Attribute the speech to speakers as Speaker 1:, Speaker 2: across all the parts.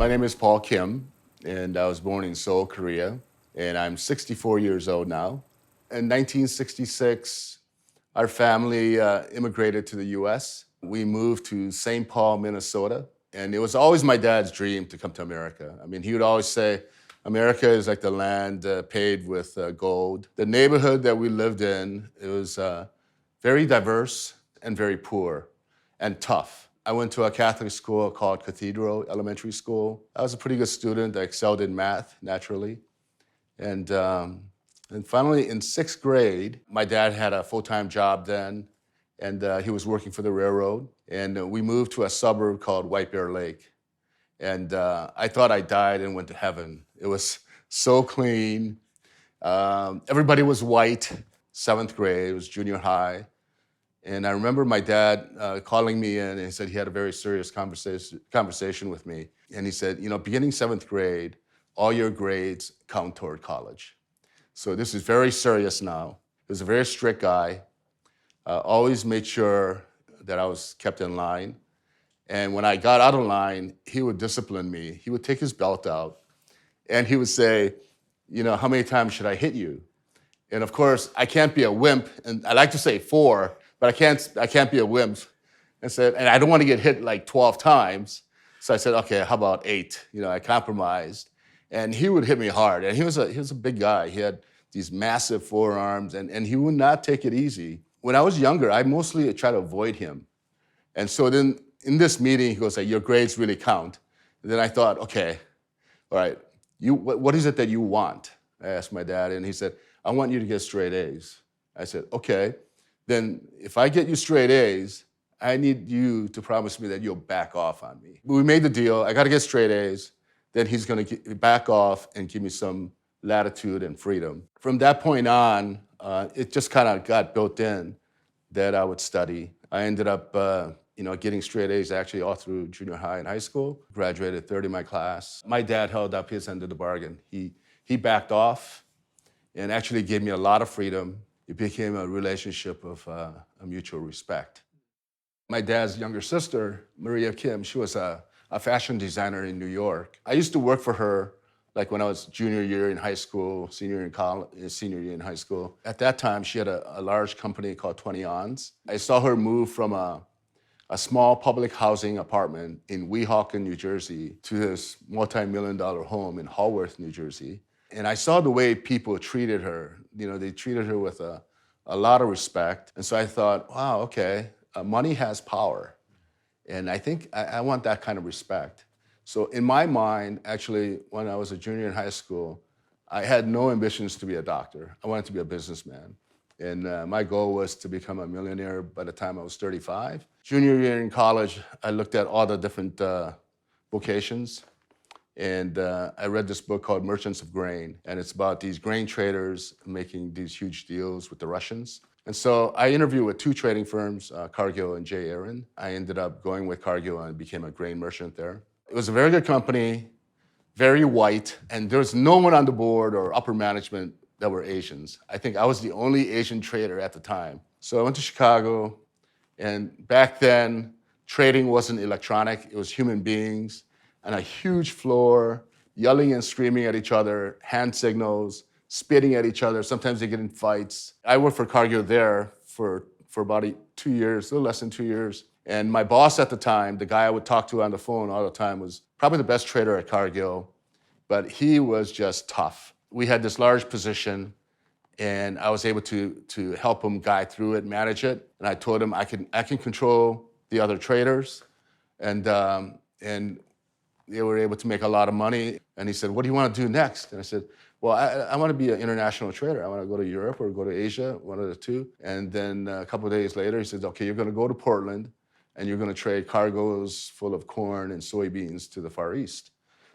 Speaker 1: My name is Paul Kim, and I was born in Seoul, Korea, and I'm 64 years old now. In 1966, our family immigrated to the US. We moved to St. Paul, Minnesota, and it was always my dad's dream to come to America. I mean, he would always say, America is like the land paved with gold. The neighborhood that we lived in, it was very diverse and very poor and tough. I went to a Catholic school called Cathedral Elementary School. I was a pretty good student. I excelled in math, naturally. And finally, in sixth grade, my dad had a full-time job then, and he was working for the railroad. And we moved to a suburb called White Bear Lake. And I thought I died and went to heaven. It was so clean. Everybody was white. Seventh grade, it was junior high. And I remember my dad calling me in, and he said he had a very serious conversation with me. And he said, you know, beginning seventh grade, all your grades count toward college. So this is very serious now. He was a very strict guy, always made sure that I was kept in line. And when I got out of line, he would discipline me. He would take his belt out, and he would say, you know, how many times should I hit you? And of course, I can't be a wimp, and I like to say 4, but I can't be a wimp. And I don't want to get hit like 12 times. So I said, okay, how about 8? You know, I compromised. And he would hit me hard. And he was a big guy. He had these massive forearms, and he would not take it easy. When I was younger, I mostly tried to avoid him. And so then in this meeting, he goes, your grades really count. And then I thought, okay, all right, what is it that you want? I asked my dad, and he said, I want you to get straight A's. I said, okay. Then if I get you straight A's, I need you to promise me that you'll back off on me. We made the deal. I got to get straight A's. Then he's going to back off and give me some latitude and freedom. From that point on, it just kind of got built in that I would study. I ended up getting straight A's actually all through junior high and high school. Graduated third in my class. My dad held up his end of the bargain. He backed off and actually gave me a lot of freedom. It became a relationship of a mutual respect. My dad's younger sister, Maria Kim, she was a fashion designer in New York. I used to work for her like when I was junior year in high school, senior year in high school. At that time, she had a large company called 20 Ons. I saw her move from a small public housing apartment in Weehawken, New Jersey, to this multi-million-dollar home in Haworth, New Jersey. And I saw the way people treated her. You know, they treated her with a lot of respect. And so I thought, wow, okay, money has power. And I think I want that kind of respect. So in my mind, actually, when I was a junior in high school, I had no ambitions to be a doctor. I wanted to be a businessman. And my goal was to become a millionaire by the time I was 35. Junior year in college, I looked at all the different vocations. And I read this book called Merchants of Grain, and it's about these grain traders making these huge deals with the Russians. And so I interviewed with 2 trading firms, Cargill and J. Aaron. I ended up going with Cargill and became a grain merchant there. It was a very good company, very white, and there was no one on the board or upper management that were Asians. I think I was the only Asian trader at the time. So I went to Chicago, and back then, trading wasn't electronic, it was human beings. On a huge floor, yelling and screaming at each other, hand signals, spitting at each other. Sometimes they get in fights. I worked for Cargill there for about 2 years, a little less than 2 years. And my boss at the time, the guy I would talk to on the phone all the time, was probably the best trader at Cargill, but he was just tough. We had this large position, and I was able to help him guide through it, manage it. And I told him I can control the other traders, and they were able to make a lot of money. And he said, what do you want to do next? And I said, well, I want to be an international trader. I want to go to Europe or go to Asia, one of the two. And then a couple of days later, he said, okay, you're going to go to Portland, and you're going to trade cargoes full of corn and soybeans to the Far East.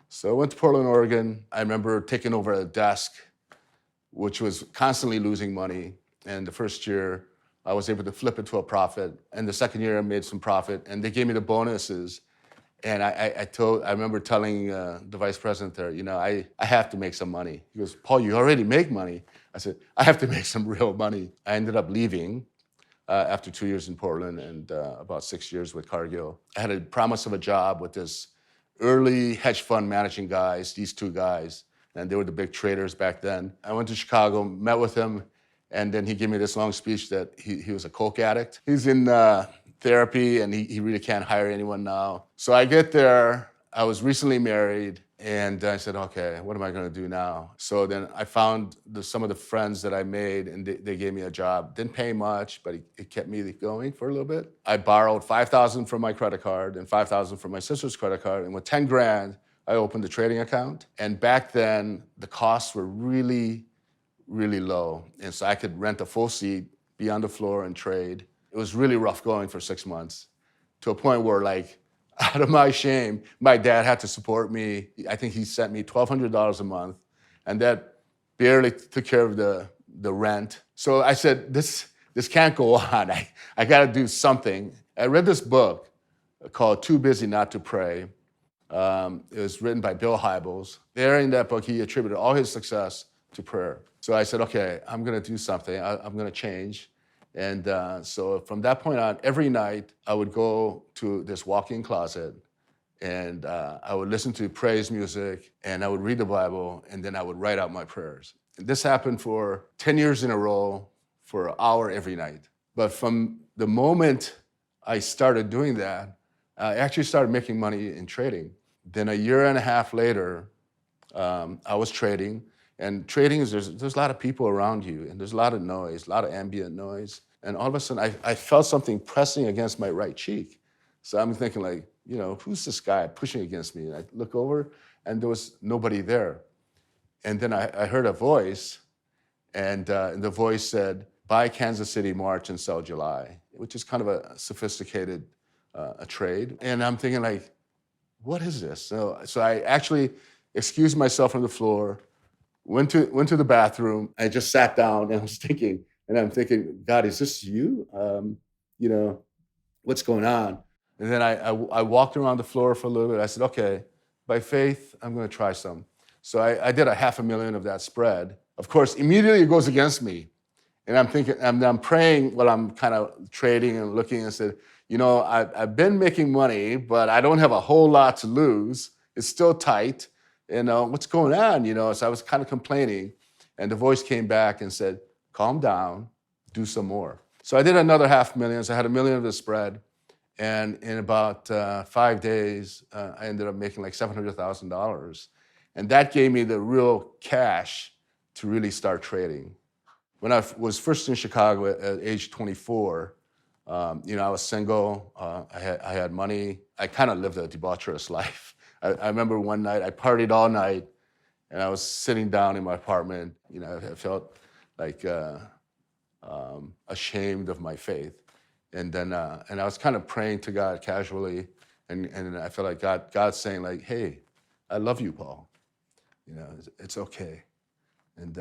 Speaker 1: So I went to Portland, Oregon. I remember taking over a desk, which was constantly losing money. And the first year, I was able to flip it to a profit. And the second year, I made some profit. And they gave me the bonuses. And I remember telling the vice president there, you know, I have to make some money. He goes, Paul, you already make money. I said, I have to make some real money. I ended up leaving after 2 years in Portland and about 6 years with Cargill. I had a promise of a job with this early hedge fund managing guys, these two guys, and they were the big traders back then. I went to Chicago, met with him, and then he gave me this long speech that he was a coke addict. He's in therapy, and he really can't hire anyone now. So I get there. I was recently married, and I said, okay, what am I going to do now? So then I found some of the friends that I made, and they gave me a job. Didn't pay much, but it kept me going for a little bit. I borrowed $5,000 from my credit card and $5,000 from my sister's credit card, and with 10 grand, I opened a trading account. And back then, the costs were really, really low. And so I could rent a full seat, be on the floor and trade. It was really rough going for 6 months, to a point where, like, out of my shame, my dad had to support me. I think he sent me $1,200 a month, and that barely took care of the rent. So I said, this can't go on. I got to do something. I read this book called Too Busy Not to Pray. It was written by Bill Hybels. There in that book, he attributed all his success to prayer. So I said, okay, I'm going to do something. I'm going to change. And so from that point on, every night I would go to this walk-in closet, and I would listen to praise music, and I would read the Bible, and then I would write out my prayers. And this happened for 10 years in a row, for an hour every night. But from the moment I started doing that, I actually started making money in trading. Then a year and a half later, I was trading. And trading is, there's a lot of people around you, and there's a lot of noise, a lot of ambient noise. And all of a sudden, I felt something pressing against my right cheek. So I'm thinking, like, who's this guy pushing against me? And I look over, and there was nobody there. And then I heard a voice, and the voice said, buy Kansas City March and sell July, which is kind of a sophisticated a trade. And I'm thinking, like, what is this? So I actually excused myself from the floor, went to the bathroom. I just sat down, and I'm thinking, God, is this you? What's going on? And then I walked around the floor for a little bit. I said, okay, by faith, I'm going to try some. So I did $500,000 of that spread. Of course, immediately it goes against me. And I'm thinking, I'm praying while I'm kind of trading and looking, and said, I've been making money, but I don't have a whole lot to lose. It's still tight. What's going on? So I was kind of complaining. And the voice came back and said, calm down, do some more. So I did another $500,000. So I had $1 million of the spread. And in about 5 days, I ended up making like $700,000. And that gave me the real cash to really start trading. When I was first in Chicago at age 24, I was single, I had money. I kind of lived a debaucherous life. I remember one night, I partied all night, and I was sitting down in my apartment. I felt like ashamed of my faith. And then I was kind of praying to God casually, and I felt like God's saying, like, hey, I love you, Paul. It's okay. And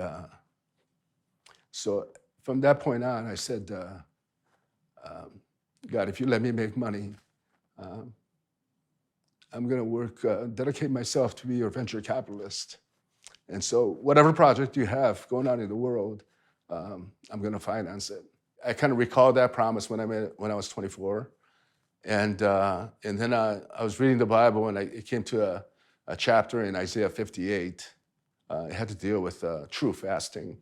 Speaker 1: so from that point on, I said, God, if you let me make money, I'm going to work, dedicate myself to be your venture capitalist. And so whatever project you have going on in the world, I'm going to finance it. I kind of recalled that promise when I was 24. And then I was reading the Bible, and it came to a chapter in Isaiah 58. It had to deal with true fasting.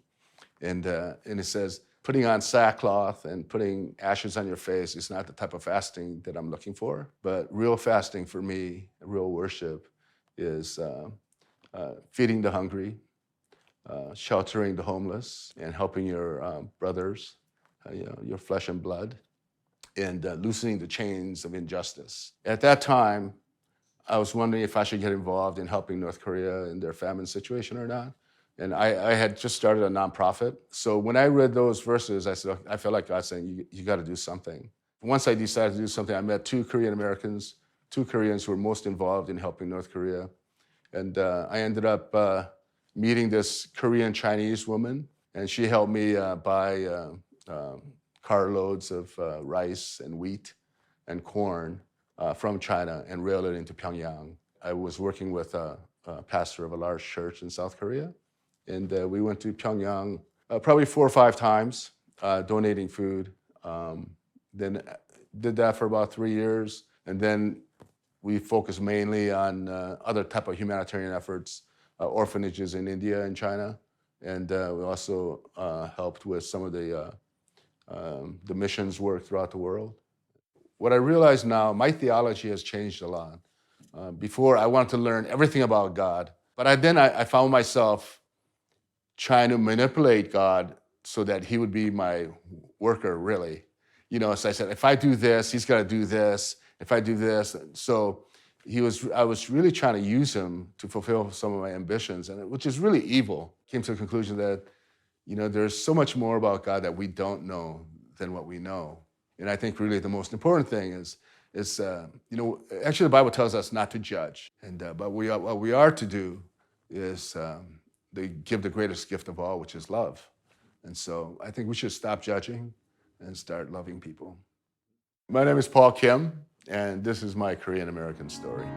Speaker 1: And it says, putting on sackcloth and putting ashes on your face is not the type of fasting that I'm looking for. But real fasting for me, real worship, is feeding the hungry, sheltering the homeless, and helping your brothers, your flesh and blood, and loosening the chains of injustice. At that time, I was wondering if I should get involved in helping North Korea in their famine situation or not. And I had just started a nonprofit. So when I read those verses, I said, I felt like God saying, you got to do something. Once I decided to do something, I met 2 Korean Americans, 2 Koreans who were most involved in helping North Korea. And I ended up meeting this Korean Chinese woman, and she helped me buy carloads of rice and wheat and corn from China and rail it into Pyongyang. I was working with a pastor of a large church in South Korea. And we went to Pyongyang probably 4 or 5 times, donating food. Then did that for about 3 years. And then We focus mainly on other type of humanitarian efforts, orphanages in India and China, and we also helped with some of the missions work throughout the world. What I realize now, my theology has changed a lot. Before, I wanted to learn everything about God, but I found myself trying to manipulate God so that he would be my worker, really. So I said, if I do this, he's got to do this. If I do this, so I was really trying to use him to fulfill some of my ambitions, which is really evil. Came to the conclusion that, there's so much more about God that we don't know than what we know. And I think really the most important thing is actually the Bible tells us not to judge, but what we are to do is they give the greatest gift of all, which is love. And so I think we should stop judging and start loving people. My name is Paul Kim, and this is my Korean American story.